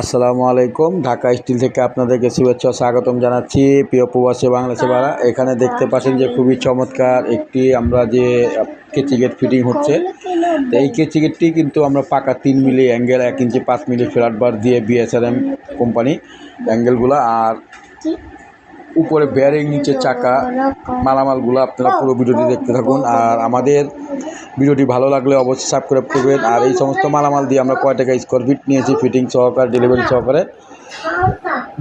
আসসালামু আলাইকুম। ঢাকা স্টিল থেকে আপনাদেরকে শুভেচ্ছা ও স্বাগতম জানাচ্ছি। প্রিয় প্রবাসী বাংলাদেশি ভাড়া, এখানে দেখতে পাচ্ছেন যে খুবই চমৎকার একটি আমরা যে কেচি গেট ফিটিং হচ্ছে। তো এই কেচি গেটটি কিন্তু আমরা পাকা 3 মিলি অ্যাঙ্গেল 1 ইঞ্চি 5 মিলি ফ্ল্যাট বার দিয়ে বিএসআরএম কোম্পানি অ্যাঙ্গেলগুলো আর উপরে বেয়ারিং, নিচে চাকা, মালামালগুলো আপনারা পুরো ভিডিওটি দেখতে থাকুন। আর আমাদের ভিডিওটি ভালো লাগলে অবশ্যই সাবস্ক্রাইব করবেন। আর এই সমস্ত মালামাল দিয়ে আমরা কয় টাকা স্কোয়ার ফিট নিয়েছি ফিটিং সহকারে, ডেলিভারি সহকারে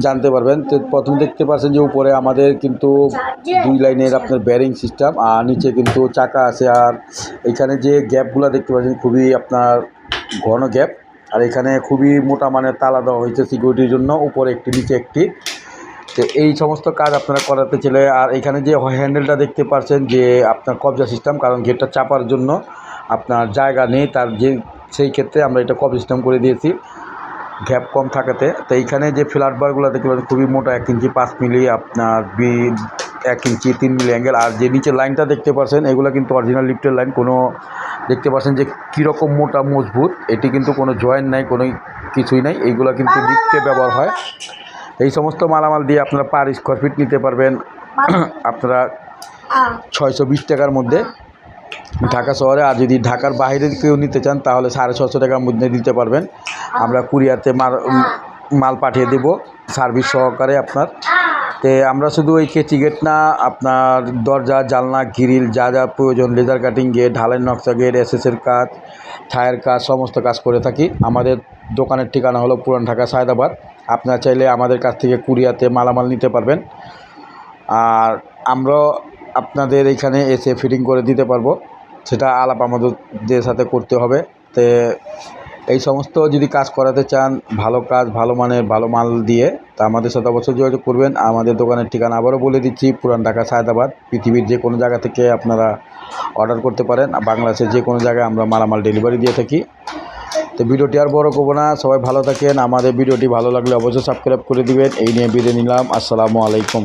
জানতে পারবেন। তো প্রথম দেখতে পাচ্ছেন যে উপরে আমাদের কিন্তু 2 লাইনের আপনার বেয়ারিং সিস্টেম, আর নিচে কিন্তু চাকা আছে। আর এখানে যে গ্যাপগুলো দেখতে পাচ্ছেন খুবই আপনার ঘন গ্যাপ, আর এখানে খুবই মোটা মানের তালা দেওয়া হয়েছে সিকিউরিটির জন্য, উপরে একটি নিচে একটি। তো এই সমস্ত কাজ আপনারা করাতে চলে। আর এখানে যে হ্যান্ডেলটা দেখতে পাচ্ছেন যে আপনার কবজা সিস্টেম, কারণ গেটটা চাপার জন্য আপনার জায়গা নেই, তার যে সেই ক্ষেত্রে আমরা এটা কবজা সিস্টেম করে দিয়েছি গ্যাপ কম থাকাতে। তো এইখানে যে ফ্ল্যাট বারগুলো দেখতে পাচ্ছেন খুবই মোটা, 1 ইঞ্চি 5 মিলি আপনার 1 ইঞ্চি 3 মিলি অ্যাঙ্গেল। আর যে নিচে লাইনটা দেখতে পাচ্ছেন এগুলো কিন্তু অরিজিনাল লিফটের লাইন। কোনো দেখতে পাচ্ছেন যে কীরকম মোটা মজবুত, এটি কিন্তু কোনো জয়েন্ট নাই, কোনো কিছুই নাই, এইগুলো কিন্তু লিফটে ব্যবহার হয়। এই সমস্ত মালামাল দিয়ে আপনারা পার স্কোয়ার ফিট নিতে পারবেন আপনারা 620 টাকার মধ্যে ঢাকা শহরে। আর যদি ঢাকার বাইরে কেউ নিতে চান তাহলে 650 টাকার মধ্যে দিতে পারবেন। আমরা কুরিয়াতে মাল পাঠিয়ে দেব সার্ভিস সহকারে আপনার। তো আমরা শুধু এই কেচি গেট না, আপনার দরজা, জানলা, গ্রিল, যা যা প্রয়োজন, লেজার কাটিং গেট, ঢালাই নকশা গেট, এসএসের কাজ, ছায়ের কাজ, সমস্ত কাজ করে থাকি। আমাদের দোকানের ঠিকানা হলো পুরান ঢাকা সায়দাবাদ। আপনারা চাইলে আমাদের কাছ থেকে কুরিয়াতে মালামাল নিতে পারবেন। আর আমরাও আপনাদের এখানে এসে ফিটিং করে দিতে পারবো, সেটা আলাপ আমাদের সাথে করতে হবে। তো এই সমস্ত যদি কাজ করাতে চান, ভালো কাজ, ভালো মানের, ভালো মাল দিয়ে, তা আমাদের সাথে অবশ্যই যোগাযোগ করবেন। আমাদের দোকানের ঠিকানা আবারও বলে দিচ্ছি, পুরান ঢাকা সায়দাবাদ। পৃথিবীর যে কোনো জায়গা থেকে আপনারা অর্ডার করতে পারেন, বাংলাদেশের যে কোনো জায়গায় আমরা মালামাল ডেলিভারি দিয়ে থাকি। তো ভিডিওটি আর বড় করবো না, সবাই ভালো থাকেন। আমাদের ভিডিওটি ভালো লাগলে অবশ্যই সাবস্ক্রাইব করে দিবেন। এই নিয়ে বিদায় নিলাম। আসসালামু আলাইকুম।